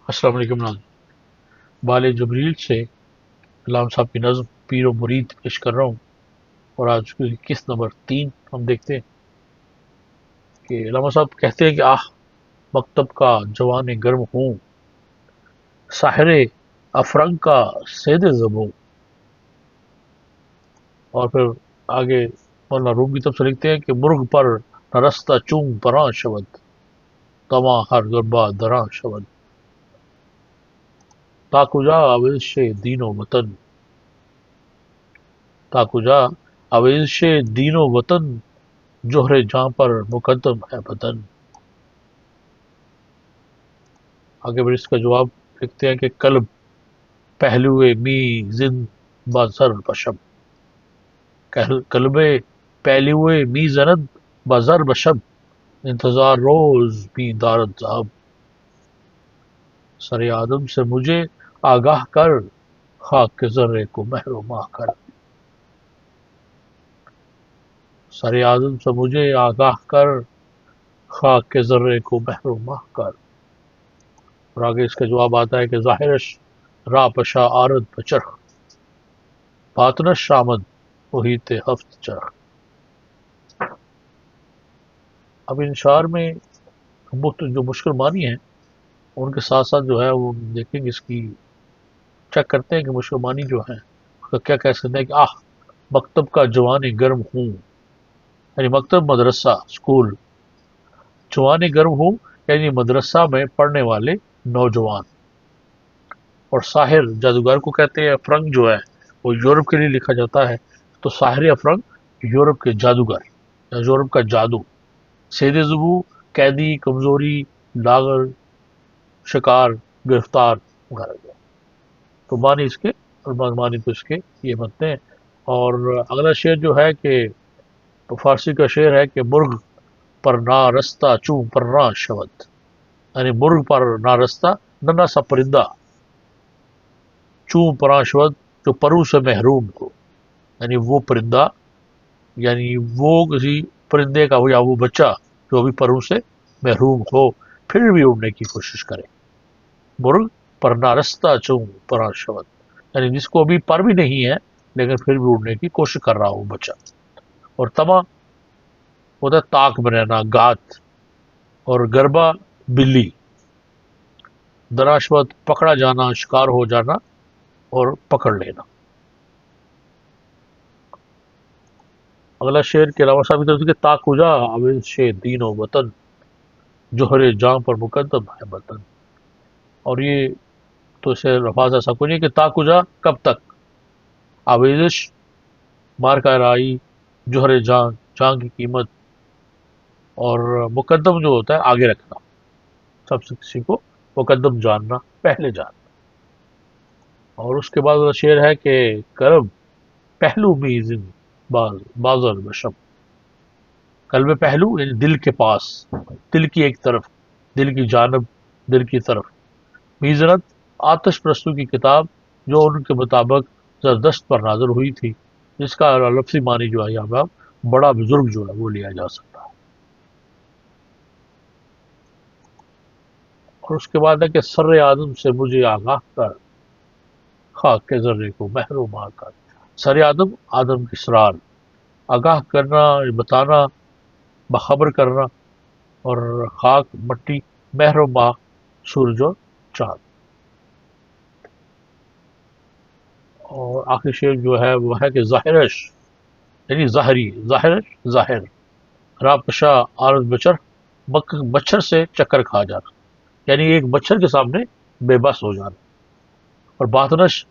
السلام علیکم ناظرین، بال جبریل سے علامہ صاحب کی نظم پیر و مرید پیش کر رہا ہوں، اور آج کی قسط نمبر 3 ہم دیکھتے ہیں کہ علامہ صاحب کہتے ہیں کہ مکتب کا جوان گرم ہوں، ساحر افرنگ کا سید زبوں. اور پھر آگے مولانا روم کی طرف سے لکھتے ہیں کہ مرغ پر نرستہ چون پراں شود، تما ہر گربا دراں شود. تا کجا آویزش دین و وطن، تا کجا آویزش دین و وطن، جوہر جہاں پر مقدم ہے بدن. آگے پھر اس کا جواب لکھتے ہیں کہ قلب پہلو می زن بازر بشب، قلب پہلو می زند بازر بشب، انتظار روز بھی دارت ذهب. سر آدم سے مجھے آگاہ کر، خاک کے ذرے کو مہر و ماہ کر. سر آدم سے مجھے آگاہ کر، خاک کے ذرے کو مہر و ماہ کر. اور آگے اس کا جواب آتا ہے کہ ظاہرش را پشا آرد بچرخ، باطنش آمد محیط ہفت چرخ. اب ان شعر میں جو مشکل معنی ہیں ان کے ساتھ ساتھ جو ہے وہ دیکھیں گے، اس کی چیک کرتے ہیں کہ مشکل معنی جو ہیں اس کا کیا کہہ سکتے ہیں. کہ مکتب کا جوان گرم ہوں، یعنی مکتب مدرسہ اسکول، جوان گرم ہوں یعنی مدرسہ میں پڑھنے والے نوجوان. اور ساحر جادوگر کو کہتے ہیں. افرنگ جو ہے وہ یورپ کے لیے لکھا جاتا ہے، تو ساحر افرنگ یورپ کے جادوگر یا یورپ کا جادو. سید زبو قیدی، کمزوری، لاغر، شکار، گرفتار وغیرہ. تو معنی اس کے اور معنی تو اس کے یہ بنتے ہیں. اور اگلا شعر جو ہے کہ فارسی کا شعر ہے کہ مرغ پر نا رستہ چوں پرنا شود، یعنی مرغ پر نا رستہ ننا سا پرندہ، چوں پراں شود جو پرو سے محروم ہو، یعنی وہ پرندہ، یعنی وہ کسی پرندے کا یا وہ بچہ جو ابھی پرو سے محروم ہو پھر بھی اڑنے کی کوشش کرے. مرغ پر نارستہ چون پراں شود، یعنی جس کو ابھی پر بھی نہیں ہے لیکن پھر بھی اڑنے کی کوشش کر رہا ہو بچہ. اور تما ہوتا ہے تاک میں رہنا، گات. اور گربا بلی، دراشوت پکڑا جانا، شکار ہو جانا اور پکڑ لینا. اگلا شعر کے علاوہ صاحب کی طرف سے کہ تا کجا آویزش دین و وطن، جوہر جاں پر مقدم ہے بدن. اور یہ تو اسے لفاظ ایسا کوئی نہیں کہ تا کجا کب تک، آویزش مار کا رائی، جوہر جاں جاں کی قیمت، اور مقدم جو ہوتا ہے آگے رکھنا، سب سے کسی کو مقدم جاننا، پہلے جاننا. اور اس کے بعد شعر ہے کہ کرب پہلو میزن بازر بشم، قلب پہلو یعنی دل کے پاس، دل کی ایک طرف، دل کی جانب، دل کی طرف. میزنت آتش پرستوں کی کتاب جو ان کے مطابق زردشت پر نازل ہوئی تھی، جس کا لفظی معنی جو ہے یہاں پہ بڑا بزرگ جو ہے وہ لیا جا سکتا ہے. اور اس کے بعد ہے کہ سر آدم سے مجھے آگاہ کر، خاک کے ذرے کو مہر و ماہ کر. سر آدم، آدم کی سرار، آگاہ کرنا، بتانا، باخبر کرنا. اور خاک مٹی، مہر و ماہ سورج و چاند. اور آخری شعر جو ہے وہ ہے کہ ظاہرش یعنی ظاہری، ظاہرش ظاہر، راپشا عارض بچر، مچھر سے چکر کھا جانا، یعنی ایک مچھر کے سامنے بے بس ہو جانا. اور باطنش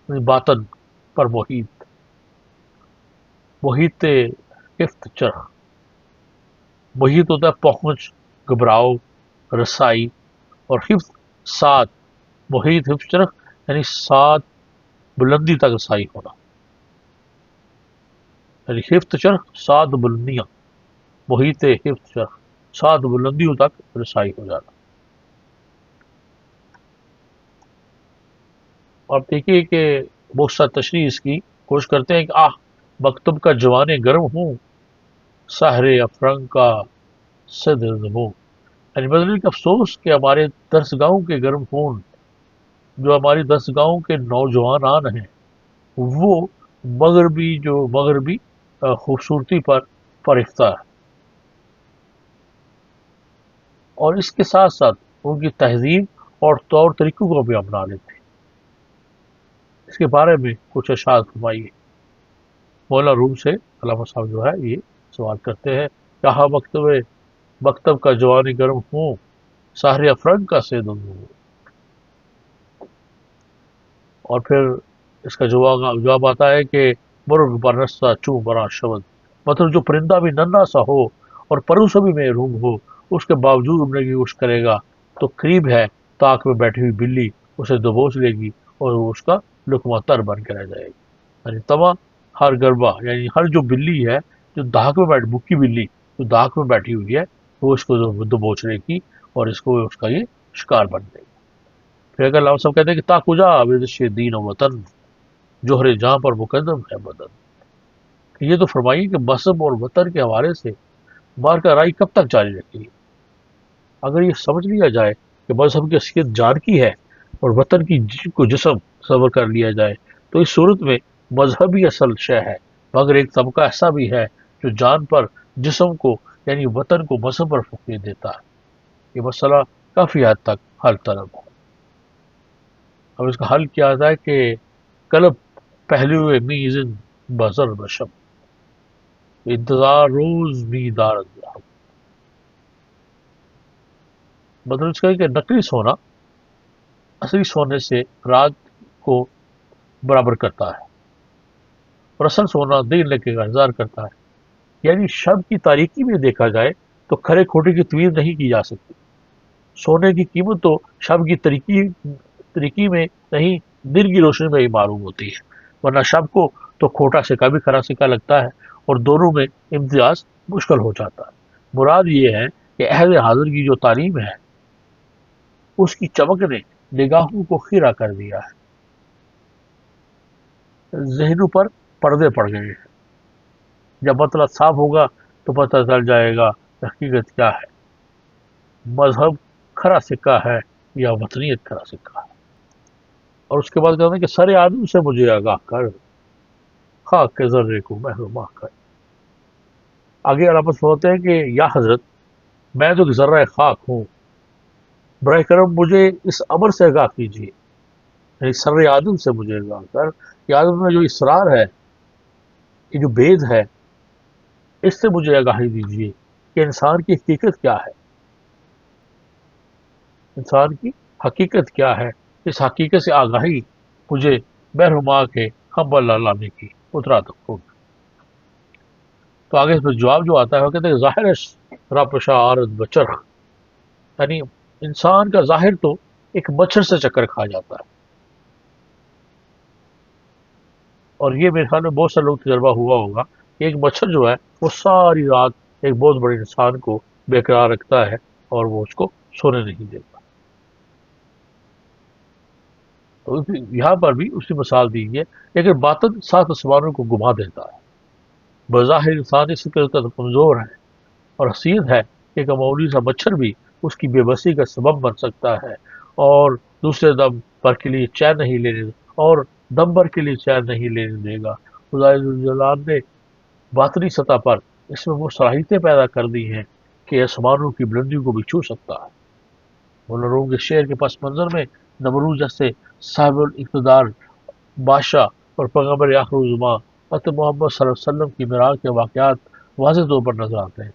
یعنی باطن پر محیط، محیط حفظ چرخ. محیط ہوتا ہے پہنچ، گھبراؤ، رسائی. اور حفظ ساتھ، محیط حفظ چرخ یعنی ساتھ بلندی تک رسائی ہونا، یعنی حفظ چرخ سات بلندیاں، محیط حفظ چرخ سات بلندیوں تک رسائی ہو جانا. اور دیکھیے کہ بہت سا تشریح اس کی کوشش کرتے ہیں کہ مکتب کا جوان گرم ہوں، سحر افرنگ کا صد ہوں، یعنی بدلنے کا افسوس کہ ہمارے درسگاہوں کے گرم خون، جو ہماری درسگاہوں کے نوجوانان ہیں، وہ مغربی خوبصورتی پر فریفتہ ہے، اور اس کے ساتھ ساتھ ان کی تہذیب اور طور طریقوں کو بھی اپنا لیتے ہیں۔ اس کے بارے میں کچھ اشعار فرمائیے۔ مولانا روم سے علامہ صاحب جو ہے یہ سوال کرتے ہیں، کہا مکتب کا جوانی گرم ہوں، ساحر افرنگ کا سید ہوں۔ اور پھر اس کا جواب آتا ہے کہ مرغ برسا چوں برا شبد، مطلب جو پرندہ بھی ننھا سا ہو اور پرو سے بھی محروم ہو، اس کے باوجود اڑنے کی کوشش کرے گا تو قریب ہے تاک میں بیٹھی ہوئی بلی اسے دبوچ لے گی اور وہ اس کا لقمہ تر بن کے رہ جائے گی۔ یعنی تمام ہر گربہ، یعنی ہر جو بلی ہے، جو دھاک میں بکی بلی جو دھاک میں بیٹھی ہوئی ہے، وہ اس کو دبوچ لے گی اور اس کا یہ شکار بن جائے گی۔ پھر اگر علامہ صاحب کہتے ہیں کہ تا کجا آبدش دین و وطن، جوہر جہاں پر مقدم ہے بدن۔ یہ تو فرمائیے کہ مذہب اور وطن کے حوالے سے مارکا رائی کب تک جاری رکھے گی؟ اگر یہ سمجھ لیا جائے کہ مذہب کی حیثیت جان کی ہے اور وطن کی کو جسم تصور کر لیا جائے، تو اس صورت میں مذہب ہی اصل شے ہے، مگر ایک طبقہ ایسا بھی ہے جو جان پر جسم کو یعنی وطن کو مذہب پر فقیر دیتا ہے۔ یہ مسئلہ کافی حد تک حل طلب ہے۔ اب اس کا حل کیا آتا ہے کہ قلب پہلو میزن بزر بشم، انتظار روز بھی دارد، مطلب اس کا کہ نقلی سونا اصلی سونے سے رات کو برابر کرتا ہے، اور اصل سونا دن لگے کا انتظار کرتا ہے۔ یعنی شب کی تاریکی میں دیکھا جائے تو کھرے کھوٹے کی تمیز نہیں کی جا سکتی۔ سونے کی قیمت تو شب کی تاریکی میں نہیں، دن کی روشنی میں ہی معلوم ہوتی ہے، ورنہ شب کو تو کھوٹا سکہ بھی کھرا سکہ لگتا ہے، اور دونوں میں امتیاز مشکل ہو جاتا ہے۔ مراد یہ ہے کہ عہد حاضر کی جو تعلیم ہے، اس کی چمک نے نگاہوں کو خیرہ کر دیا ہے، ذہنوں پر پردے پڑ گئے ہیں۔ جب مطلب صاف ہوگا تو پتہ چل جائے گا حقیقت کیا ہے، مذہب کھرا سکہ ہے یا وطنیت کھرا سکہ ہے۔ اور اس کے بعد کہتے ہیں کہ سر آدم سے مجھے آگاہ کر، خاک کے ذرے کو محروم کر۔ آگے علامت فرماتے ہیں کہ یا حضرت، میں تو ذرہ خاک ہوں، براہ کرم مجھے اس امر سے آگاہ کیجیے، یعنی سر آدم سے مجھے آگاہ کر، کہ آدم میں جو اسرار ہے، یہ جو بید ہے، اس سے مجھے آگاہی دیجیے کہ انسان کی حقیقت کیا ہے، انسان کی حقیقت کیا ہے۔ اس حقیقت سے آگاہی مجھے محروما کے ہم اللہ لانے کی اترا تک ہوگی۔ تو آگے اس میں جواب جو آتا ہے وہ کہتے ہیں ظاہر راپشا عارض بچرخ، یعنی انسان کا ظاہر تو ایک مچھر سے چکر کھا جاتا ہے، اور یہ میرے خیال میں بہت سے لوگ تجربہ ہوا ہوگا کہ ایک مچھر جو ہے وہ ساری رات ایک بہت بڑے انسان کو بے قرار رکھتا ہے اور وہ اس کو سونے نہیں دیتا۔ تو یہاں پر بھی اسی مثال دی ہے، لیکن باطن سات آسمانوں کو گھما دیتا ہے۔ بظاہر انسان اس قدر کمزور ہے اور حسین ہے کہ ایک معمولی سا مچھر بھی اس کی بے بسی کا سبب بن سکتا ہے، اور دوسرے دم پر کے لیے چین نہیں لینے اور دم بھر کے لیے چین نہیں لینے دے گا۔ خدا جلال نے باطنی سطح پر اس میں وہ صلاحیتیں پیدا کر دی ہیں کہ آسمانوں کی بلندیوں کو بھی چھو سکتا ہے۔ مولانا روم کے شعر کے پس منظر میں نمرود جیسے صاحب الاقتدار بادشاہ اور پیغمبر آخر الزماں حضرت محمد صلی اللہ علیہ وسلم کی معراج کے واقعات واضح طور پر نظر آتے ہیں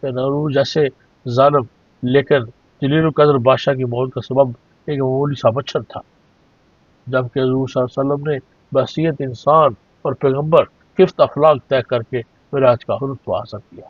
کہ نمرود جیسے ظالم لیکن جلیل القدر بادشاہ کی موت کا سبب ایک معمولی سا مچھر تھا، جبکہ حضور صلی اللہ علیہ وسلم نے بحیثیت انسان اور پیغمبر ففتھ افلاق طے کر کے معراج کا حلف حاصل کیا۔